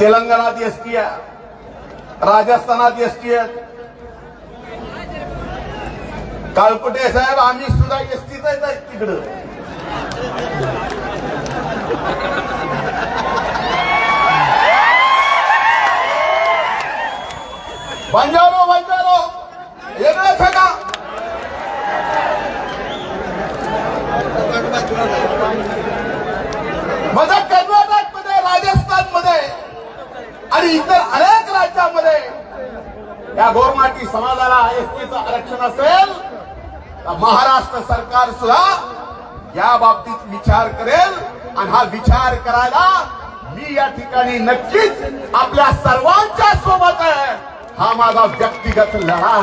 तेलंगणात एसटी आहे, राजस्थानात एसटी आहे. काळकुटे साहेब आम्ही सुद्धा एसटीच आहे तिकडं. बंजारो वेगळंच आहे का? माझा कर्नाटकमध्ये, राजस्थानमध्ये आणि इतर अनेक राज्यांमध्ये या गोरमाटी समाजाला एसटीचं आरक्षण असेल तर महाराष्ट्र सरकार सुद्धा या बाबतीत विचार करेल. आणि हा विचार करायला मी या ठिकाणी नक्कीच आपल्या सर्वांच्या सोबत आहे. हा माझा व्यक्तिगत लढा.